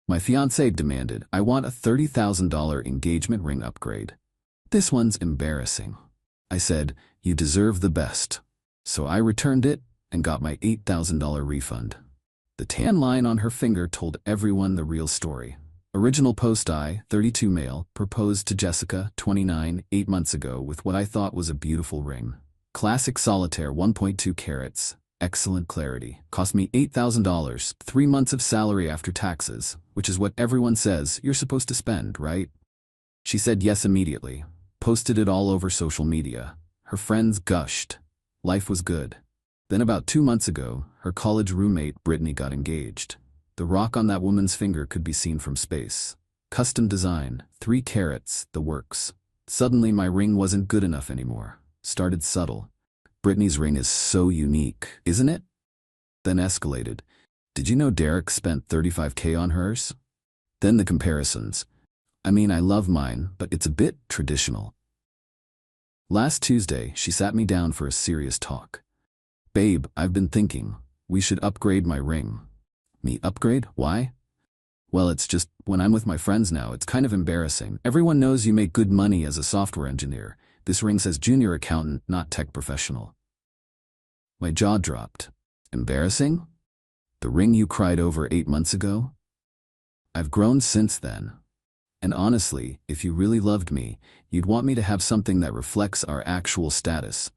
My fiancé demanded, I want a $30,000 engagement ring upgrade. This one's embarrassing. I said, you deserve the best. So I returned it and got my $8,000 refund. The tan line on her finger told everyone the real story. Original post: I, 32 male, proposed to Jessica, 29, 8 months ago with what I thought was a beautiful ring. Classic solitaire, 1.2 carats, excellent clarity. Cost me $8,000, 3 months of salary after taxes, which is what everyone says you're supposed to spend, right? She said yes immediately, posted it all over social media. Her friends gushed. Life was good. Then about 2 months ago, her college roommate Brittany got engaged. The rock on that woman's finger could be seen from space. Custom design, 3 carats, the works. Suddenly my ring wasn't good enough anymore. Started subtle. Brittany's ring is so unique, isn't it? Then escalated. Did you know Derek spent $35K on hers? Then the comparisons. I mean, I love mine, but it's a bit traditional. Last Tuesday, she sat me down for a serious talk. Babe, I've been thinking, we should upgrade my ring. Me upgrade? Why? Well, it's just, when I'm with my friends now, it's kind of embarrassing. Everyone knows you make good money as a software engineer. This ring says junior accountant, not tech professional. My jaw dropped. Embarrassing? The ring you cried over 8 months ago? I've grown since then. And honestly, if you really loved me, you'd want me to have something that reflects our actual status.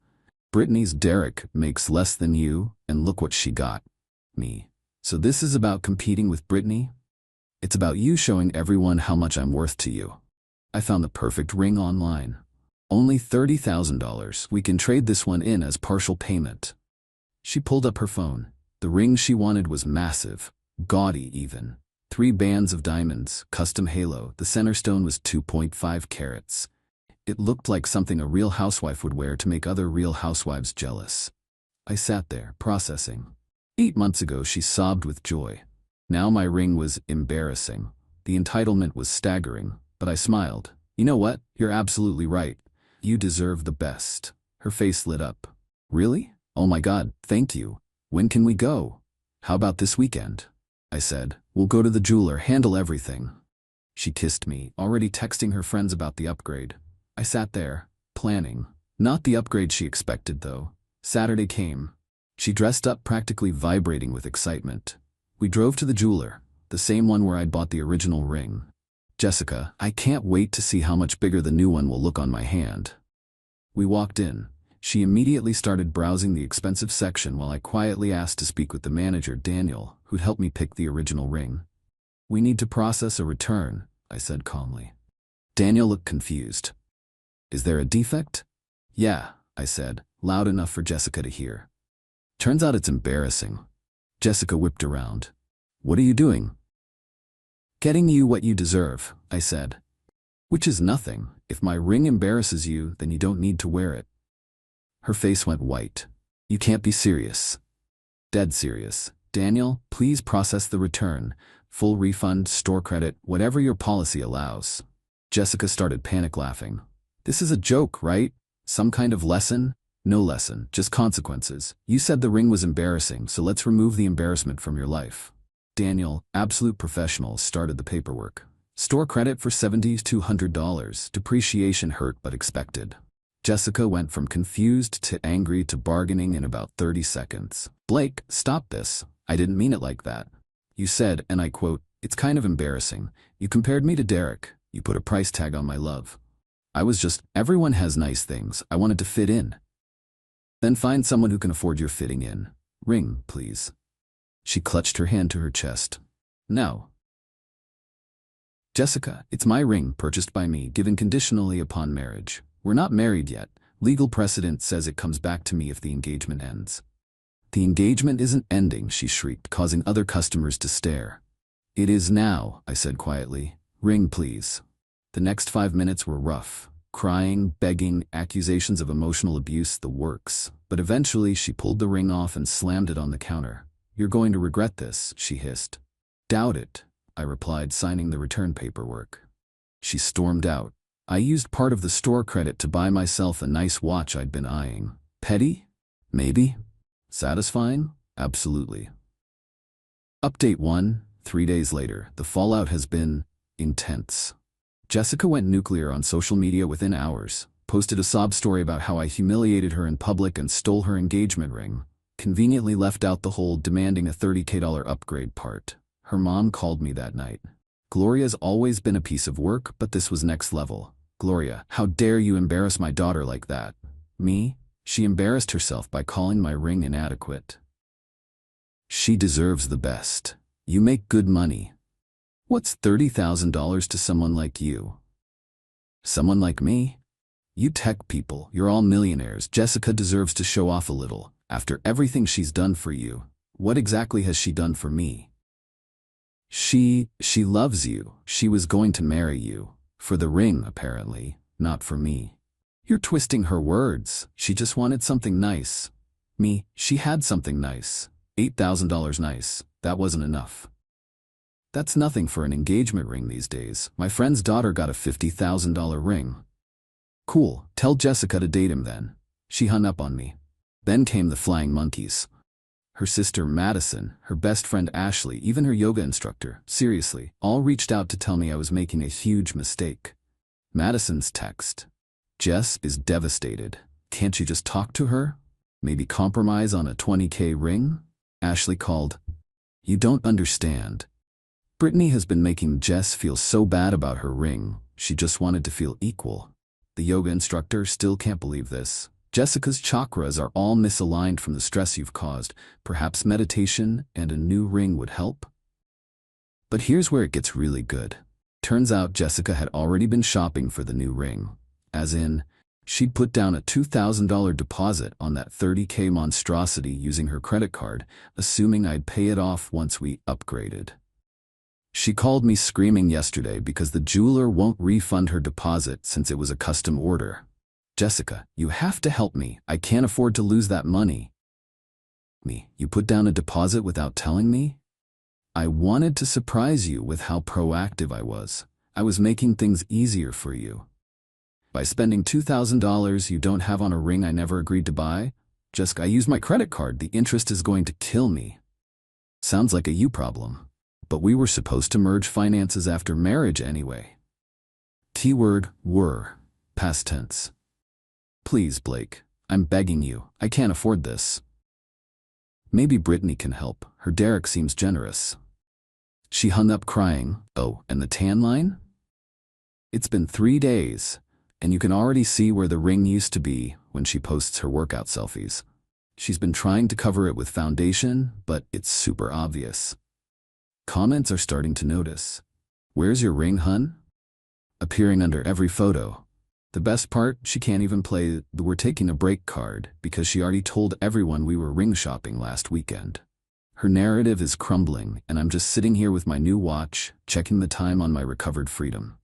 Brittany's Derek makes less than you, and look what she got. Me. So this is about competing with Brittany? It's about you showing everyone how much I'm worth to you. I found the perfect ring online. Only $30,000. We can trade this one in as partial payment. She pulled up her phone. The ring she wanted was massive, gaudy even. 3 bands of diamonds, custom halo. The center stone was 2.5 carats. It looked like something a real housewife would wear to make other real housewives jealous. I sat there, processing. 8 months ago, she sobbed with joy. Now my ring was embarrassing. The entitlement was staggering, but I smiled. You know what? You're absolutely right. You deserve the best. Her face lit up. Really? Oh my God, thank you. When can we go? How about this weekend? I said. We'll go to the jeweler, handle everything. She kissed me, already texting her friends about the upgrade. I sat there, planning. Not the upgrade she expected, though. Saturday came. She dressed up, practically vibrating with excitement. We drove to the jeweler, the same one where I'd bought the original ring. Jessica, I can't wait to see how much bigger the new one will look on my hand. We walked in. She immediately started browsing the expensive section while I quietly asked to speak with the manager, Daniel, who'd helped me pick the original ring. We need to process a return, I said calmly. Daniel looked confused. Is there a defect? Yeah, I said, loud enough for Jessica to hear. Turns out it's embarrassing. Jessica whipped around. What are you doing? Getting you what you deserve, I said. Which is nothing. If my ring embarrasses you, then you don't need to wear it. Her face went white. You can't be serious. Dead serious. Daniel, please process the return. Full refund, store credit, whatever your policy allows. Jessica started panic laughing. This is a joke, right? Some kind of lesson? No lesson, just consequences. You said the ring was embarrassing, so let's remove the embarrassment from your life. Daniel, absolute professional, started the paperwork. Store credit for $7,200. Depreciation hurt but expected. Jessica went from confused to angry to bargaining in about 30 seconds. Blake, stop this. I didn't mean it like that. You said, and I quote, it's kind of embarrassing. You compared me to Derek. You put a price tag on my love. I was just, everyone has nice things. I wanted to fit in. Then find someone who can afford your fitting in. Ring, please. She clutched her hand to her chest. No. Jessica, it's my ring, purchased by me, given conditionally upon marriage. We're not married yet. Legal precedent says it comes back to me if the engagement ends. The engagement isn't ending, she shrieked, causing other customers to stare. It is now, I said quietly. Ring, please. The next 5 minutes were rough. Crying, begging, accusations of emotional abuse, the works. But eventually she pulled the ring off and slammed it on the counter. You're going to regret this, she hissed. Doubt it, I replied, signing the return paperwork. She stormed out. I used part of the store credit to buy myself a nice watch I'd been eyeing. Petty? Maybe. Satisfying? Absolutely. Update 1. 3 days later, the fallout has been intense. Jessica went nuclear on social media within hours, posted a sob story about how I humiliated her in public and stole her engagement ring, conveniently left out the whole demanding a $30K upgrade part. Her mom called me that night. Gloria's always been a piece of work, but this was next level. Gloria, how dare you embarrass my daughter like that? Me? She embarrassed herself by calling my ring inadequate. She deserves the best. You make good money. What's $30,000 to someone like you? Someone like me? You tech people, you're all millionaires. Jessica deserves to show off a little. After everything she's done for you, what exactly has she done for me? She loves you. She was going to marry you. For the ring, apparently, not for me. You're twisting her words. She just wanted something nice. Me, she had something nice. $8,000 nice. That wasn't enough. That's nothing for an engagement ring these days. My friend's daughter got a $50,000 ring. Cool, tell Jessica to date him then. She hung up on me. Then came the flying monkeys. Her sister Madison, her best friend Ashley, even her yoga instructor, seriously, all reached out to tell me I was making a huge mistake. Madison's text. Jess is devastated. Can't you just talk to her? Maybe compromise on a $20K ring? Ashley called. You don't understand. Brittany has been making Jess feel so bad about her ring. She just wanted to feel equal. The yoga instructor still can't believe this. Jessica's chakras are all misaligned from the stress you've caused. Perhaps meditation and a new ring would help? But here's where it gets really good. Turns out Jessica had already been shopping for the new ring. As in, she'd put down a $2,000 deposit on that $30K monstrosity using her credit card, assuming I'd pay it off once we upgraded. She called me screaming yesterday because the jeweler won't refund her deposit since it was a custom order. Jessica, you have to help me. I can't afford to lose that money. Me, you put down a deposit without telling me? I wanted to surprise you with how proactive I was. I was making things easier for you. By spending $2,000 you don't have on a ring I never agreed to buy? Jessica, I used my credit card. The interest is going to kill me. Sounds like a you problem. But we were supposed to merge finances after marriage anyway. T-word, were. Past tense. Please, Blake. I'm begging you. I can't afford this. Maybe Brittany can help. Her Derek seems generous. She hung up crying. Oh, and the tan line? It's been 3 days, and you can already see where the ring used to be when she posts her workout selfies. She's been trying to cover it with foundation, but it's super obvious. Comments are starting to notice. Where's your ring, hun? Appearing under every photo. The best part, she can't even play the "we're taking a break" card because she already told everyone we were ring shopping last weekend. Her narrative is crumbling, and I'm just sitting here with my new watch, checking the time on my recovered freedom.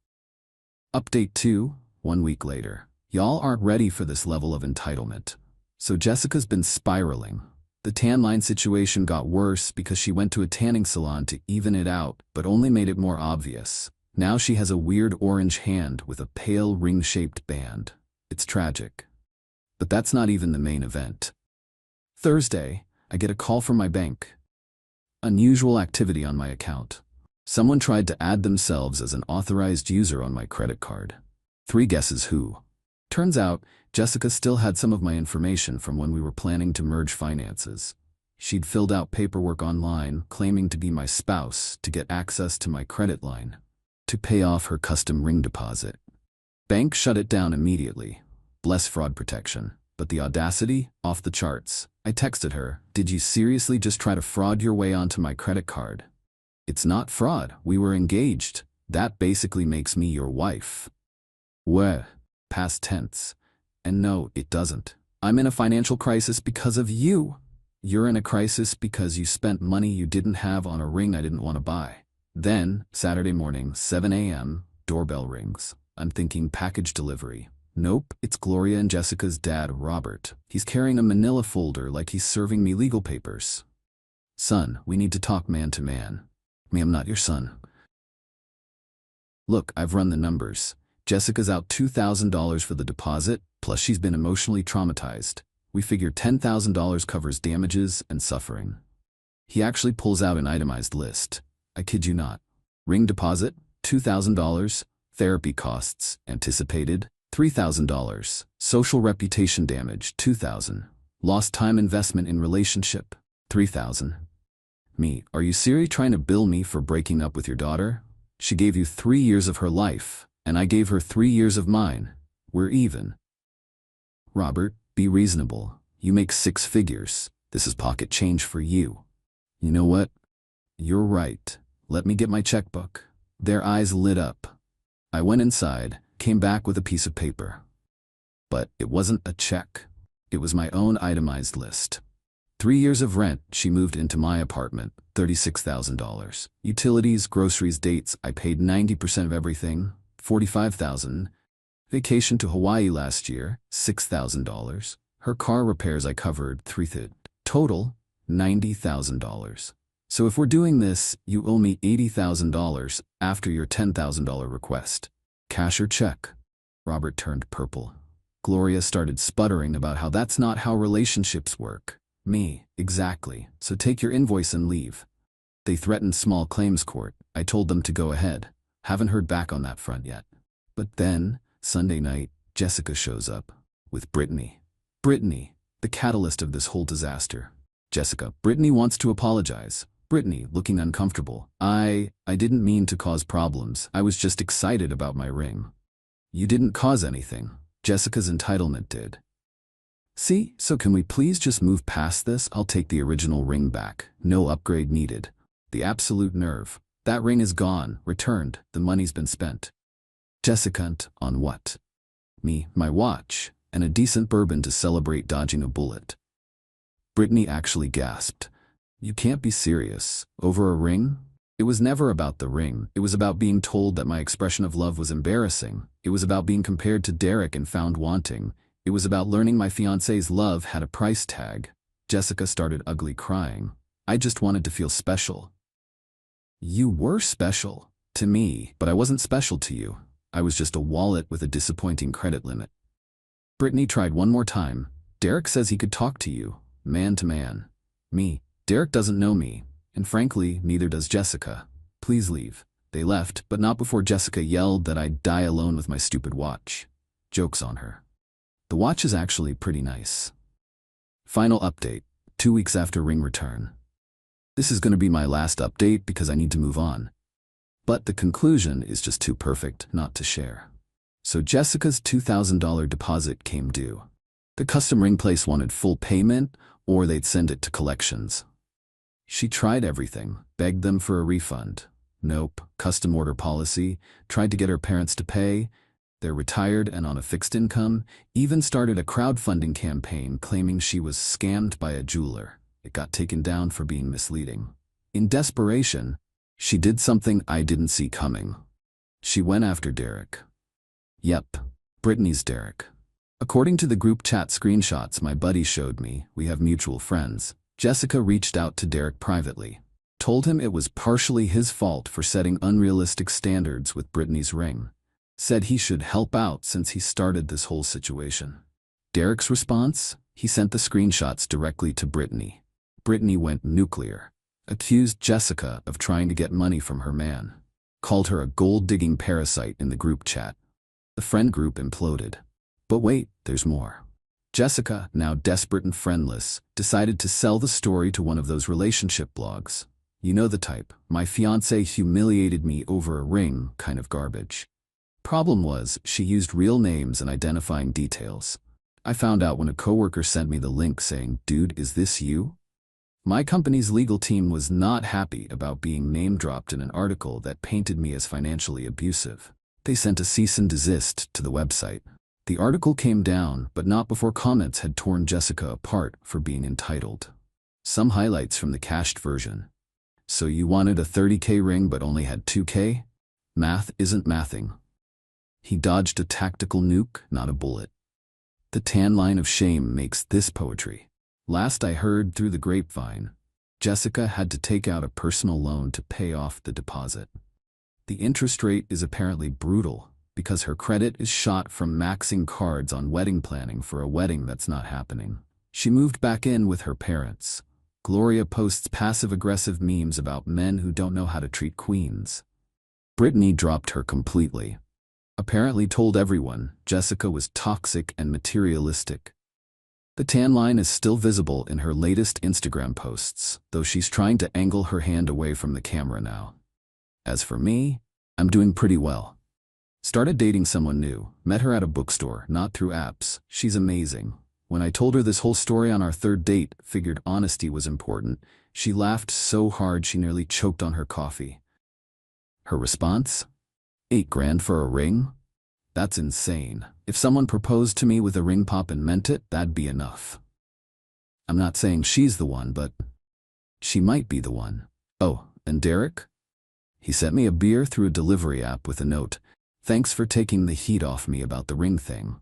Update 2, 1 week later. Y'all aren't ready for this level of entitlement. So Jessica's been spiraling. The tan line situation got worse because she went to a tanning salon to even it out, but only made it more obvious. Now she has a weird orange hand with a pale ring-shaped band. It's tragic. But that's not even the main event. Thursday, I get a call from my bank. Unusual activity on my account. Someone tried to add themselves as an authorized user on my credit card. 3 guesses who. Turns out, Jessica still had some of my information from when we were planning to merge finances. She'd filled out paperwork online claiming to be my spouse to get access to my credit line, to pay off her custom ring deposit. Bank shut it down immediately. Bless fraud protection. But the audacity, off the charts. I texted her, "Did you seriously just try to fraud your way onto my credit card?" "It's not fraud. We were engaged. That basically makes me your wife." Weh. Past tense. And no, it doesn't. I'm in a financial crisis because of you. You're in a crisis because you spent money you didn't have on a ring I didn't want to buy. Then, Saturday morning, 7 a.m., doorbell rings. I'm thinking package delivery. Nope, it's Gloria and Jessica's dad, Robert. He's carrying a manila folder like he's serving me legal papers. "Son, we need to talk man to man." "Me, I'm not your son." "Look, I've run the numbers. Jessica's out $2,000 for the deposit, plus she's been emotionally traumatized. We figure $10,000 covers damages and suffering." He actually pulls out an itemized list. I kid you not. Ring deposit, $2,000. Therapy costs, anticipated, $3,000. Social reputation damage, $2,000. Lost time investment in relationship, $3,000. Me, are you seriously trying to bill me for breaking up with your daughter? She gave you 3 years of her life, and I gave her 3 years of mine. We're even. Robert, be reasonable. You make 6 figures. This is pocket change for you. You know what? You're right. Let me get my checkbook. Their eyes lit up. I went inside, came back with a piece of paper. But it wasn't a check. It was my own itemized list. 3 years of rent, she moved into my apartment, $36,000. Utilities, groceries, dates, I paid 90% of everything, $45,000. Vacation to Hawaii last year, $6,000. Her car repairs I covered, $3,000. Total, $90,000. So if we're doing this, you owe me $80,000 after your $10,000 request. Cash or check? Robert turned purple. Gloria started sputtering about how that's not how relationships work. Me, exactly. So take your invoice and leave. They threatened small claims court. I told them to go ahead. Haven't heard back on that front yet. But then, Sunday night, Jessica shows up. With Brittany. Brittany, the catalyst of this whole disaster. Jessica, Brittany wants to apologize. Brittany, looking uncomfortable. I didn't mean to cause problems. I was just excited about my ring. You didn't cause anything. Jessica's entitlement did. See, so can we please just move past this? I'll take the original ring back. No upgrade needed. The absolute nerve. That ring is gone, returned, the money's been spent. Jessica, on what? Me, my watch, and a decent bourbon to celebrate dodging a bullet. Brittany actually gasped. You can't be serious. Over a ring? It was never about the ring. It was about being told that my expression of love was embarrassing. It was about being compared to Derek and found wanting. It was about learning my fiancé's love had a price tag. Jessica started ugly crying. I just wanted to feel special. You were special to me, but I wasn't special to you. I was just a wallet with a disappointing credit limit. Brittany tried one more time. Derek says he could talk to you, man to man. Me. Derek doesn't know me, and frankly, neither does Jessica. Please leave. They left, but not before Jessica yelled that I'd die alone with my stupid watch. Joke's on her. The watch is actually pretty nice. Final update, 2 weeks after ring return. This is going to be my last update because I need to move on. But the conclusion is just too perfect not to share. So Jessica's $2,000 deposit came due. The custom ring place wanted full payment, or they'd send it to collections. She tried everything, begged them for a refund. Nope, custom order policy, tried to get her parents to pay. They're retired and on a fixed income, even started a crowdfunding campaign claiming she was scammed by a jeweler. It got taken down for being misleading. In desperation, she did something I didn't see coming. She went after Derek. Yep, Brittany's Derek. According to the group chat screenshots my buddy showed me, we have mutual friends. Jessica reached out to Derek privately, told him it was partially his fault for setting unrealistic standards with Brittany's ring, said he should help out since he started this whole situation. Derek's response? He sent the screenshots directly to Brittany. Brittany went nuclear, accused Jessica of trying to get money from her man, called her a gold-digging parasite in the group chat. The friend group imploded. But wait, there's more. Jessica, now desperate and friendless, decided to sell the story to one of those relationship blogs. You know the type, my fiancé humiliated me over a ring kind of garbage. Problem was, she used real names and identifying details. I found out when a coworker sent me the link saying, "Dude, is this you?" My company's legal team was not happy about being name-dropped in an article that painted me as financially abusive. They sent a cease and desist to the website. The article came down, but not before comments had torn Jessica apart for being entitled. Some highlights from the cached version. So you wanted a $30K ring but only had $2K? Math isn't mathing. He dodged a tactical nuke, not a bullet. The tan line of shame makes this poetry. Last I heard through the grapevine, Jessica had to take out a personal loan to pay off the deposit. The interest rate is apparently brutal, because her credit is shot from maxing cards on wedding planning for a wedding that's not happening. She moved back in with her parents. Gloria posts passive-aggressive memes about men who don't know how to treat queens. Brittany dropped her completely. Apparently told everyone Jessica was toxic and materialistic. The tan line is still visible in her latest Instagram posts, though she's trying to angle her hand away from the camera now. As for me, I'm doing pretty well. Started dating someone new, met her at a bookstore, not through apps. She's amazing. When I told her this whole story on our third date, figured honesty was important, she laughed so hard she nearly choked on her coffee. Her response? $8,000 for a ring? That's insane. If someone proposed to me with a ring pop and meant it, that'd be enough. I'm not saying she's the one, but she might be the one. Oh, and Derek? He sent me a beer through a delivery app with a note. Thanks for taking the heat off me about the ring thing.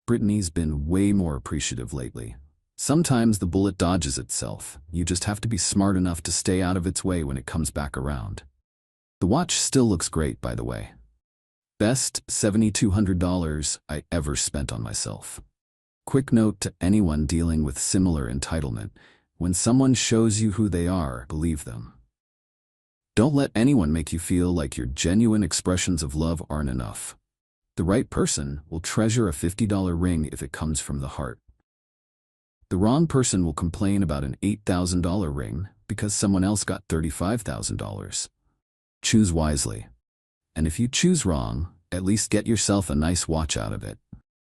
Brittany's been way more appreciative lately. Sometimes the bullet dodges itself. You just have to be smart enough to stay out of its way when it comes back around. The watch still looks great, by the way. Best $7,200 I ever spent on myself. Quick note to anyone dealing with similar entitlement: when someone shows you who they are, believe them. Don't let anyone make you feel like your genuine expressions of love aren't enough. The right person will treasure a $50 ring if it comes from the heart. The wrong person will complain about an $8,000 ring because someone else got $35,000. Choose wisely. And if you choose wrong, at least get yourself a nice watch out of it.